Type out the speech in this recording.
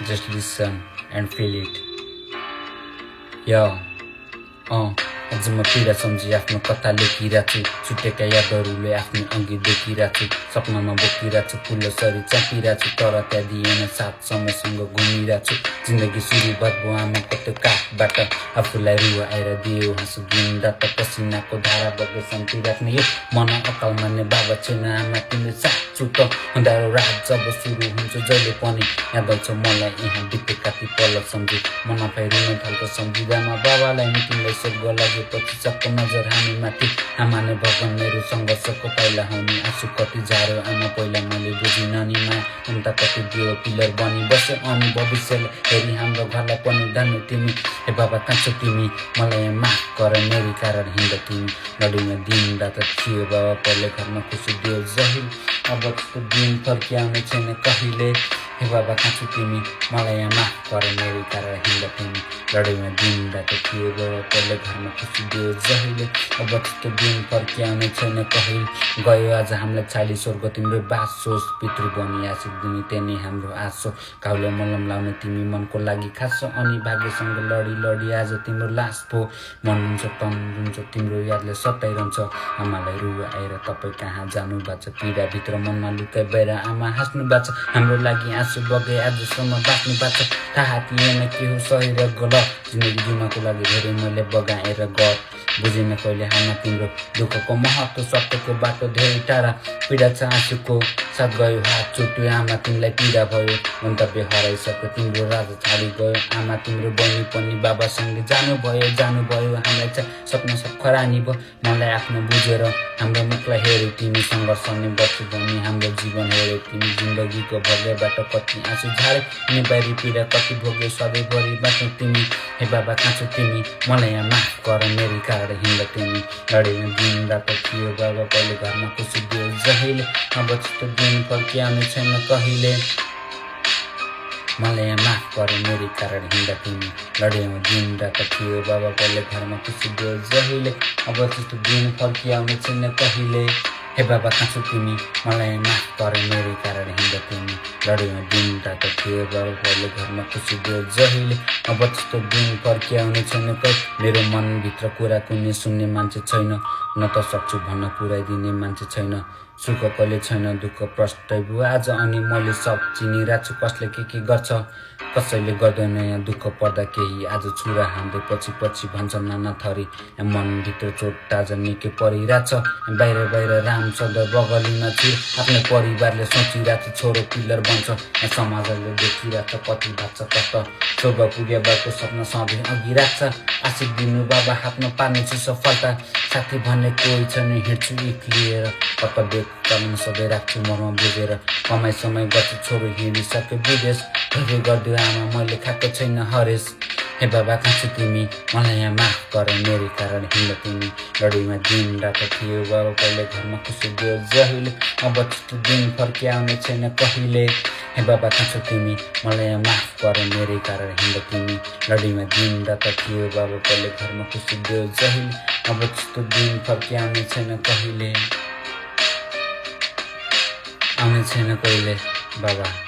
Just listen and feel it. Yeah. अझ म पीडा सम्झी आफ्नो कथा लेखिरहेको छु छुटेका यादहरूले आफ्नो अघि देखिरहेको छु सपनामा बोकिरहेको छु फुल्लो सरी चापिरहेको छु तर त्यहाँ दिएन साथ समयसँग घुमिरहेको छु जिन्दगी सुरु भयो आमाको त्यो काखबाट आफूलाई रुवाएर दियो हाँसो दिन रात पसिनाको धारा बगे शान्ति राख्ने यो मन अकाल मान्ने बाबा छैन आमा तिमीले साँच्चो त अँध्यारो रात जब सुरु हुन्छ जहिले पनि याद आउँछ मलाई यहाँ बितेका ती पल सम्झी मन आफै रुन थाल्छ सम्झिँदामा बाबालाई नि तिमीलाई स्वर्ग लागेपछि सबको नजर हामी माथि आमा नै भगवान मेरो सङ्घर्षको पाइला हुने आँसु कति झारो आमा पहिला मैले बुझिन नि माया ममता कति दियो पिलर बनी बस्यो अनि भविष्यले हेरी हाम्रो घरलाई पनि धान्नु तिमी हे बाबा कहाँ छौ तिमी मलाई माफ गर मेरै कारण हिँड तिमी लडीमा दिन रात थियो बाबा पहिले घरमा खुसी दियो जहिल अब त्यस्तो दिन फर्किआउने छैन कहिले हे बाबा कहाँ छौ तिमी मलाई माफ गर मेरै कारण हिँड तिमी लडाइँमा दिन रात थियो बाबा पहिले घरमा खुसी दियो जहिले अब त्यस्तो दिन फर्किआउने छैन कहिले गयो आज हामीलाई छाडी स्वर्ग तिम्रो बास सोच पितृ बनी आशिक दिने त्यही हाम्रो आशो घाउले मलम लाउने तिमी मनको लागि खासो अनि भाग्यसँग लडी लडी आज तिम्रो लास पो मन हुन्छ तन हुन्छ तिम्रो यादले सताइरहन्छ आमालाई रुवाएर तपाईँ कहाँ जानु भएको छ पीडाभित्र मनमा लुकाइ बाहिर आमा हाँस्नु भएको छ हाम्रो लागि आँसु बगे आजसम्म बाँच्नु भएको छ थाहा थिएन के हो सही र गलत जिन्दगी जिउनको लागि धेरै मैले बगाएर गए बुझिन कहिले आमा तिम्रो दुःखको महत्त्व सत्यको बाटो धेरै टाढा पीडा छ आँसुको साथ गयो हात छुट्यो आमा तिमीलाई पीडा भयो गन्तव्य हराइसक्यो तिम्रो राजा छाडी गयो आमा तिम्रो बहिनी पनि बाबासँगै जानुभयो हामीलाई चाहिँ सपना सब खरानी भयो मलाई आफ्नो बुझेर हाम्रो मुखलाई हेऱ्यौ तिमी सङ्घर्ष नै बच्छु भने हाम्रो जीवन हेऱ्यौ तिमी जिन्दगीको भोगेबाट कति आँसु झारे अनि बाहिरी पीडा कति भोग्यो सधैँभरि बाँच्नु तिमी हे बाबा कहाँ छौ तिमी मलाई यहाँ माफ गर मेरै कारण हिँड तिमी लडाइँमा दिन रात थियो बाबा पहिले घरमा खुसी दियो जहिले अब त्यस्तो दिन फर्किआउने छैन कहिले मलाई यहाँ माफ गर मेरै कारण हिँड तिमी लडाइँमा दिन रात थियो बाबा पहिले घरमा खुसी दियो जहिले अब त्यस्तो दिन फर्किआउने छैन कहिले हे बाबा कहाँ छौ तिमी मलाई माफ गर मेरै कारण हिँड तिमी लडाइँमा दिन रात थियो बाबा पहिले घरमा खुसी दियो जहिले अब त्यस्तो दिन फर्किआउने छैन मेरो मनभित्र कुरा कुनै सुन्ने मान्छे छैन न त सक्छु भन्न पुऱ्याइदिने मान्छे छैन सुख कहिले छैन दुःख प्रष्टै भयो आज अनि मैले सब चिनिरहेको छु कसले के गर्छ कसैले गर्दैन यहाँ दुःख पर्दा केही आज छुरा हान्दै पछि भन्छन् नाना थरी मनभित्र चोट ताजा निकै परिरहेछ बाहिर राम सदर बगलीमा छु आफ्नो परिवारले सोचिरहेछ छोरो पिलर बन्छ समाजले देखिरहेछ कति भाग्छ कत स्वर्ग पुगे बाको सपना सधैँ अघि राख्छ आशिक दिनु बाबा हातमा पार्नेछु सफलता साथी भन्ने कोही छैन हिँड्छु एक्लिएर कर्तव्य कर्म सधैँ राख्छु मनमा बुझेर कमाइ समय गर्छु छोरो हिँडिसक्यो विदेश धेरै गरिदियो आमा मैले खाएको छैन हरेस हे बाबा कहाँ छौ तिमी मलाई यहाँ माफ गर मेरै कारण हिँड तिमी लडाइँमा दिन रात थियो बाबा पहिले घरमा खुसी दियो जहिले अब त्यस्तो दिन फर्किआउने छैन कहिले हे बाबा कहाँ छौ तिमी मलाई यहाँ माफ गर मेरै कारण हिँड तिमी लडाइँमा दिन रात थियो बाबा पहिले घरमा खुसी दियो जहिले अब त्यस्तो दिन फर्किआउने छैन कहिले आउने छैन कहिले बाबा